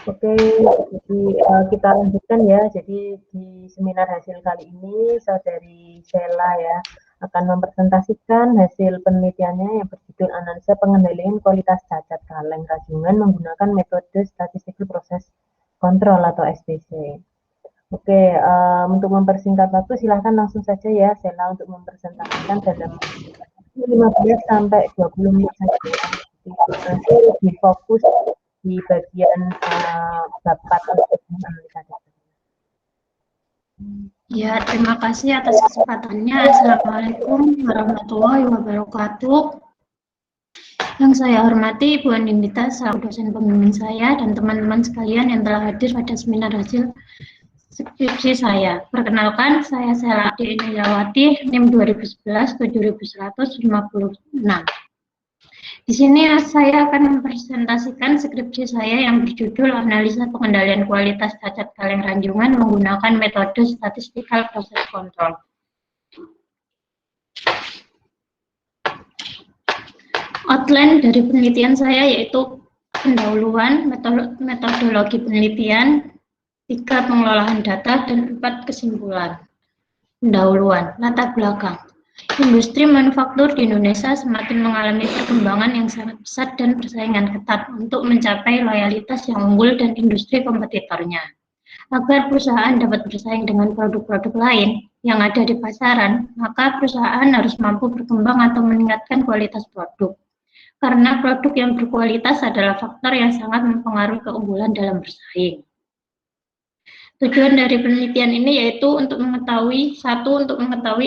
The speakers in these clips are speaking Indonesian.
Oke, jadi kita lanjutkan ya. Jadi di seminar hasil kali ini, Saudari Sheila ya akan mempresentasikan hasil penelitiannya yang berjudul Analisa Pengendalian Kualitas Cacat Kaleng Rajungan menggunakan metode Statistical Process Control atau SPC. Oke, untuk mempersingkat waktu silahkan langsung saja ya Sheila untuk mempresentasikan dalam 15 sampai 20 menit saja. Nanti lebih fokus di bagian bapak analisa data. Ya, terima kasih atas kesempatannya. Assalamualaikum warahmatullahi wabarakatuh. Yang saya hormati Ibu Andindita selaku dosen pembimbing saya dan teman-teman sekalian yang telah hadir pada seminar hasil skripsi saya. Perkenalkan, saya Sheila Indriawati, NIM 2011-7156. Di sini saya akan mempresentasikan skripsi saya yang berjudul Analisa Pengendalian Kualitas Cacat Kaleng Ranjungan menggunakan metode Statistical Process Control. Outline dari penelitian saya yaitu pendahuluan, metodologi penelitian, 3 pengelolaan data, dan 4 kesimpulan. Pendahuluan, latar belakang. Industri manufaktur di Indonesia semakin mengalami perkembangan yang sangat pesat dan persaingan ketat untuk mencapai loyalitas yang unggul dan industri kompetitornya. Agar perusahaan dapat bersaing dengan produk-produk lain yang ada di pasaran, maka perusahaan harus mampu berkembang atau meningkatkan kualitas produk. Karena produk yang berkualitas adalah faktor yang sangat mempengaruhi keunggulan dalam bersaing. Tujuan dari penelitian ini yaitu untuk mengetahui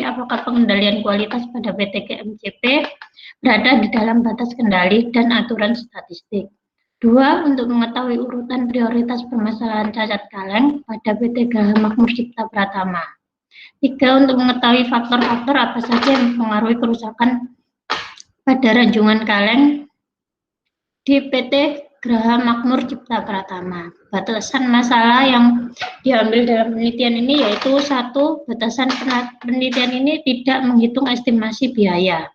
apakah pengendalian kualitas pada PT GMCP berada di dalam batas kendali dan aturan statistik. 2. Untuk mengetahui urutan prioritas permasalahan cacat kaleng pada PT Graha Makmur Cipta Pratama. 3. Untuk mengetahui faktor-faktor apa saja yang mempengaruhi kerusakan pada ranjungan kaleng di PT Graha Makmur Cipta Pratama. Batasan masalah yang diambil dalam penelitian ini yaitu 1. Batasan penelitian ini tidak menghitung estimasi biaya.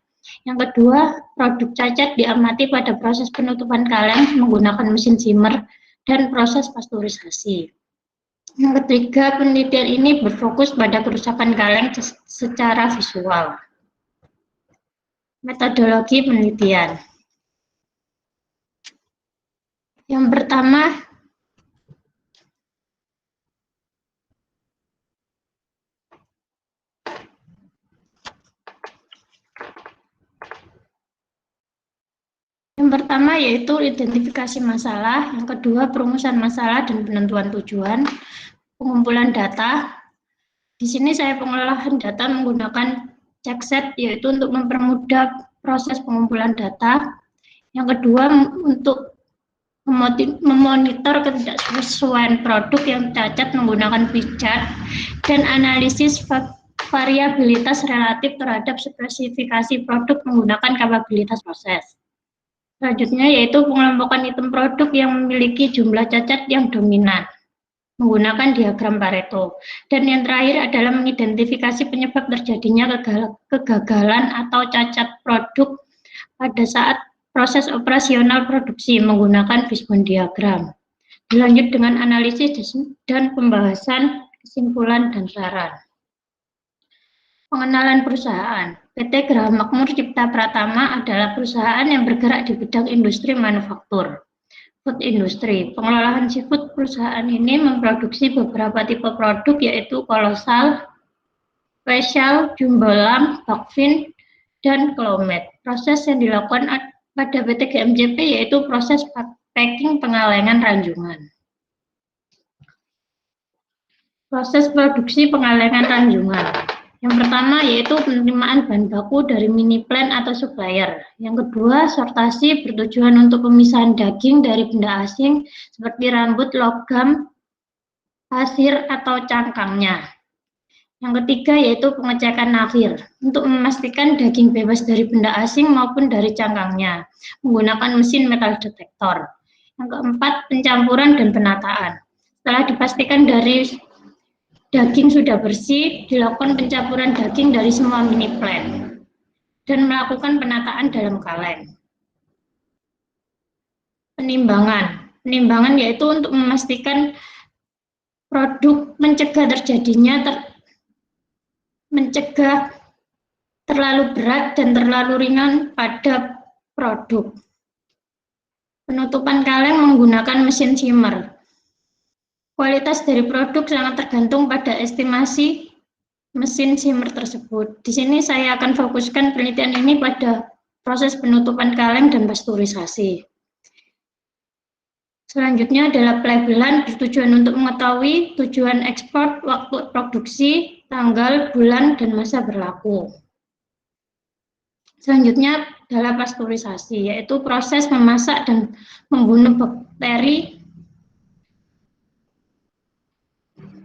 Yang kedua, produk cacat diamati pada proses penutupan kaleng menggunakan mesin simmer dan proses pasteurisasi. Yang ketiga, penelitian ini berfokus pada kerusakan kaleng secara visual. Metodologi penelitian. Yang pertama, yaitu identifikasi masalah, yang kedua perumusan masalah dan penentuan tujuan, pengumpulan data. Di sini saya pengolahan data menggunakan checkset yaitu untuk mempermudah proses pengumpulan data. Yang kedua untuk memonitor ketidaksesuaian produk yang cacat menggunakan P-chart dan analisis variabilitas relatif terhadap spesifikasi produk menggunakan kapabilitas proses. Selanjutnya yaitu pengelompokan item produk yang memiliki jumlah cacat yang dominan menggunakan diagram Pareto. Dan yang terakhir adalah mengidentifikasi penyebab terjadinya kegagalan atau cacat produk pada saat proses operasional produksi menggunakan fishbone diagram. Dilanjut dengan analisis dan pembahasan kesimpulan dan saran. Pengenalan perusahaan. PT Graha Makmur Cipta Pratama adalah perusahaan yang bergerak di bidang industri manufaktur, food industry. Pengelolaan seafood perusahaan ini memproduksi beberapa tipe produk yaitu kolosal, spesial, jumbo lam, bakfin, dan klomet. Proses yang dilakukan pada PT GMCP yaitu proses packing pengalengan ranjungan. Proses produksi pengalengan ranjungan. Yang pertama yaitu penerimaan bahan baku dari mini plant atau supplier. Yang kedua, sortasi bertujuan untuk pemisahan daging dari benda asing seperti rambut, logam, pasir, atau cangkangnya. Yang ketiga yaitu pengecekan nafir untuk memastikan daging bebas dari benda asing maupun dari cangkangnya menggunakan mesin metal detektor. Yang keempat, pencampuran dan penataan. Setelah dipastikan dari daging sudah bersih, dilakukan pencampuran daging dari semua mini plant dan melakukan penataan dalam kaleng. Penimbangan. penimbangan yaitu untuk memastikan produk mencegah terlalu berat dan terlalu ringan pada produk. Penutupan kaleng menggunakan mesin shimmer. Kualitas dari produk sangat tergantung pada estimasi mesin shimmer tersebut. Di sini saya akan fokuskan penelitian ini pada proses penutupan kaleng dan pasteurisasi. Selanjutnya adalah pelabelan bertujuan untuk mengetahui tujuan ekspor, waktu produksi, tanggal, bulan, dan masa berlaku. Selanjutnya adalah pasteurisasi, yaitu proses memasak dan membunuh bakteri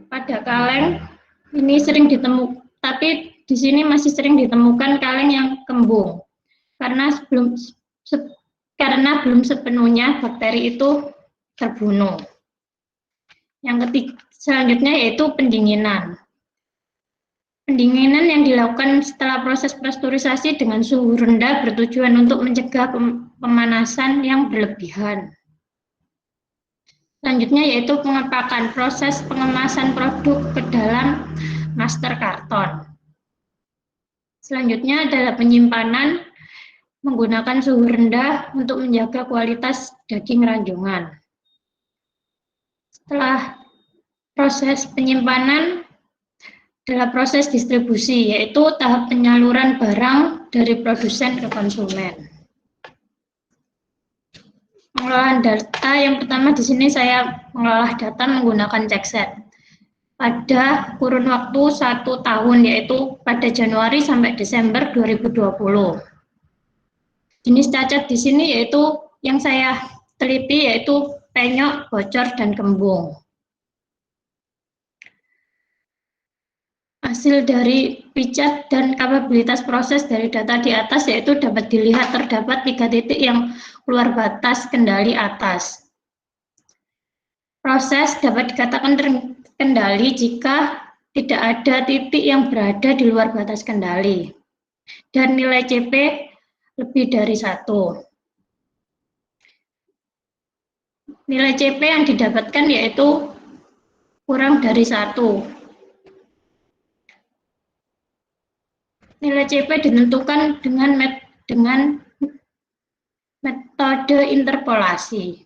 pada kaleng. Ini sering ditemukan, tapi di sini masih sering ditemukan kaleng yang kembung, karena belum sepenuhnya bakteri itu terbunuh. Yang ketiga, selanjutnya yaitu pendinginan. Pendinginan yang dilakukan setelah proses pasteurisasi dengan suhu rendah bertujuan untuk mencegah pemanasan yang berlebihan. Selanjutnya yaitu pengepakan, proses pengemasan produk ke dalam master karton. Selanjutnya adalah penyimpanan menggunakan suhu rendah untuk menjaga kualitas daging ranjungan. Setelah proses penyimpanan adalah proses distribusi, yaitu tahap penyaluran barang dari produsen ke konsumen. Pengolahan data yang pertama di sini saya mengolah data menggunakan checkset pada kurun waktu 1 tahun, yaitu pada Januari sampai Desember 2020. Jenis cacat di sini yaitu yang saya teliti yaitu penyok, bocor, dan kembung. Hasil dari pijat dan kapabilitas proses dari data di atas yaitu dapat dilihat terdapat 3 titik yang keluar batas kendali atas. Proses dapat dikatakan terkendali jika tidak ada titik yang berada di luar batas kendali dan nilai CP lebih dari 1. Nilai CP yang didapatkan yaitu kurang dari 1. Nilai CP ditentukan dengan metode interpolasi.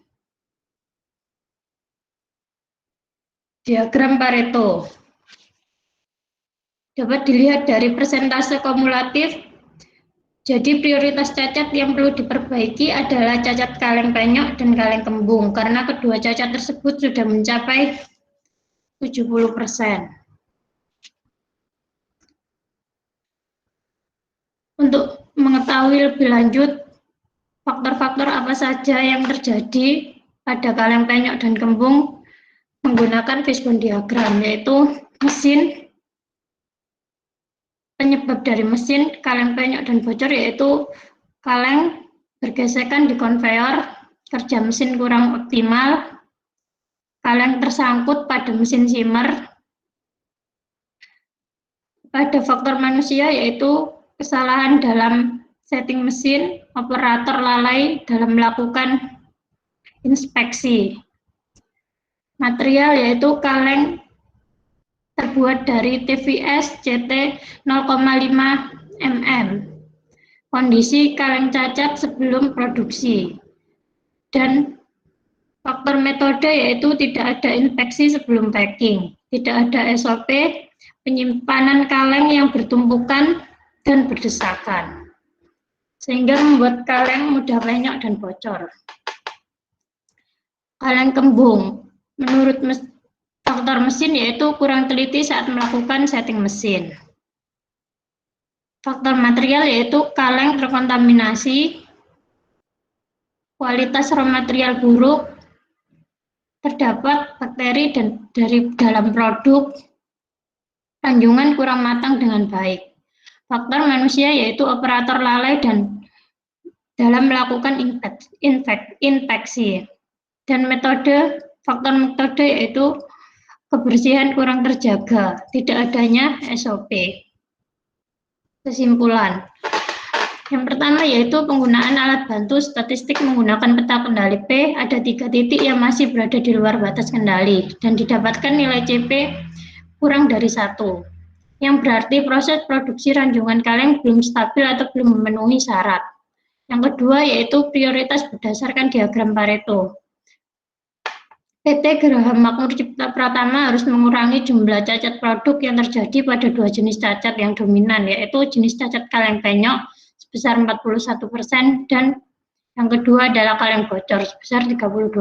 Diagram Pareto dapat dilihat dari persentase kumulatif. Jadi prioritas cacat yang perlu diperbaiki adalah cacat kaleng penyok dan kaleng kembung, karena kedua cacat tersebut sudah mencapai 70%. Untuk mengetahui lebih lanjut faktor-faktor apa saja yang terjadi pada kaleng penyok dan kembung menggunakan fishbone diagram, yaitu mesin, penyebab dari mesin, kaleng penyok dan bocor yaitu kaleng bergesekan di konveyor, kerja mesin kurang optimal, kaleng tersangkut pada mesin shimmer. Pada faktor manusia yaitu kesalahan dalam setting mesin, operator lalai dalam melakukan inspeksi. Material yaitu kaleng terbuat dari TVS CT 0,5 mm. Kondisi kaleng cacat sebelum produksi. Dan faktor metode yaitu tidak ada inspeksi sebelum packing, tidak ada SOP, penyimpanan kaleng yang bertumpukan dan berdesakan, sehingga membuat kaleng mudah penyok dan bocor. Kaleng kembung, menurut faktor mesin yaitu kurang teliti saat melakukan setting mesin. Faktor material yaitu kaleng terkontaminasi, kualitas raw material buruk, terdapat bakteri dari dalam produk, ranjungan kurang matang dengan baik. Faktor manusia yaitu operator lalai dan dalam melakukan inspeksi. Dan faktor metode yaitu kebersihan kurang terjaga, tidak adanya SOP. Kesimpulan, Yang pertama yaitu penggunaan alat bantu statistik menggunakan peta kendali P. Ada 3 titik yang masih berada di luar batas kendali dan didapatkan nilai CP kurang dari 1. Yang berarti proses produksi ranjungan kaleng belum stabil atau belum memenuhi syarat. Yang kedua yaitu prioritas berdasarkan diagram Pareto. PT Geraham Makmur Cipta Pratama harus mengurangi jumlah cacat produk yang terjadi pada 2 jenis cacat yang dominan, yaitu jenis cacat kaleng penyok sebesar 41% dan yang kedua adalah kaleng bocor sebesar 32%.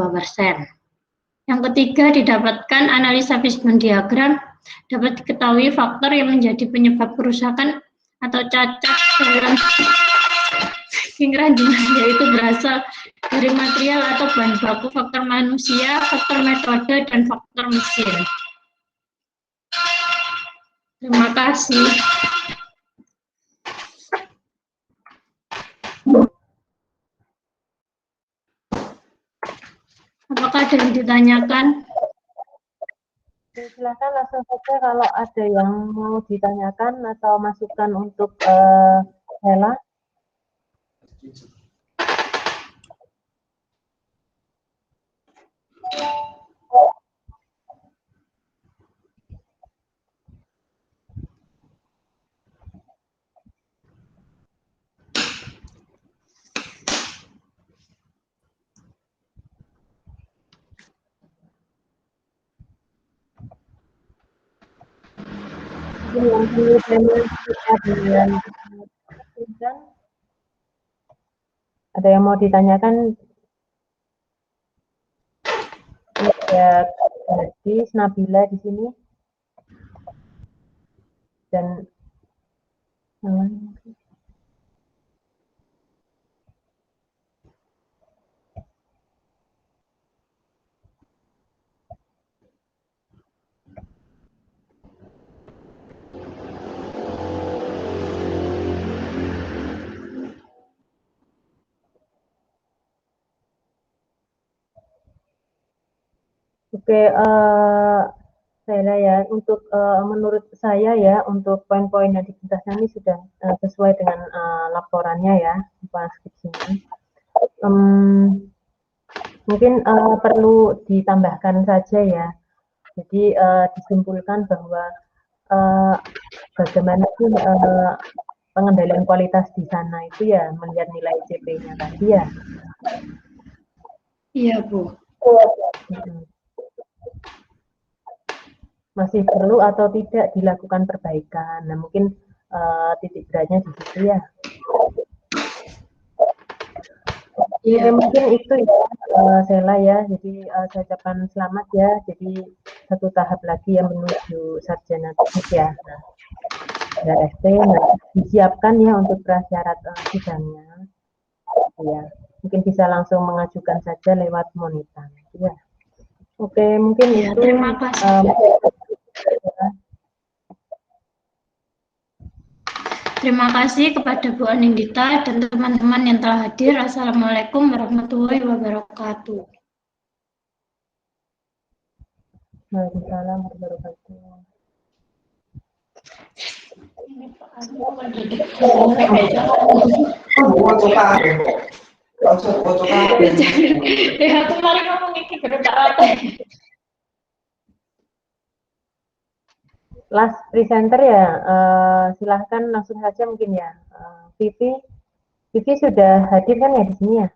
Yang ketiga didapatkan analisa fishbone diagram dapat diketahui faktor yang menjadi penyebab kerusakan atau cacat dalam ranjungan yaitu berasal dari material atau bahan baku, faktor manusia, faktor metode, dan faktor mesin. Terima kasih. Apakah ada yang ditanyakan? Silakan langsung saja kalau ada yang mau ditanyakan atau masukan untuk Hela. Yang ada yang mau ditanyakan? Ada Gadis, Nabila di sini dan yang lain. Oke, Saya ya, untuk menurut saya ya, untuk poin-poin yang dijelaskan ini sudah sesuai dengan laporannya ya, skripsinya. Mungkin perlu ditambahkan saja ya. Jadi disimpulkan bahwa bagaimana sih pengendalian kualitas di sana itu ya melihat nilai CP-nya tadi ya. Iya, Bu. Masih perlu atau tidak dilakukan perbaikan. Nah, mungkin titik beratnya di situ ya. Ya, mungkin itu ya, Sela ya. Jadi saya ucapkan selamat ya. Jadi satu tahap lagi yang menuju sarjana teknik ya. Nah, ya ST, nah, disiapkan ya untuk prasyarat sidangnya. Ya, mungkin bisa langsung mengajukan saja lewat Monita. Ya. Oke, mungkin Ya, itu. terima kasih. Terima kasih kepada Bu Anindita dan teman-teman yang telah hadir. Assalamualaikum warahmatullahi wabarakatuh. Waalaikumsalam warahmatullahi Ya, kemarin ngomong ini berkata. Last presenter ya, silahkan langsung saja mungkin ya. Vivi sudah hadir kan ya di sini ya?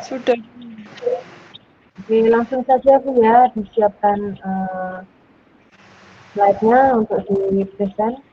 Sudah. Oke, langsung saja Bu ya, disiapkan slide-nya untuk di present.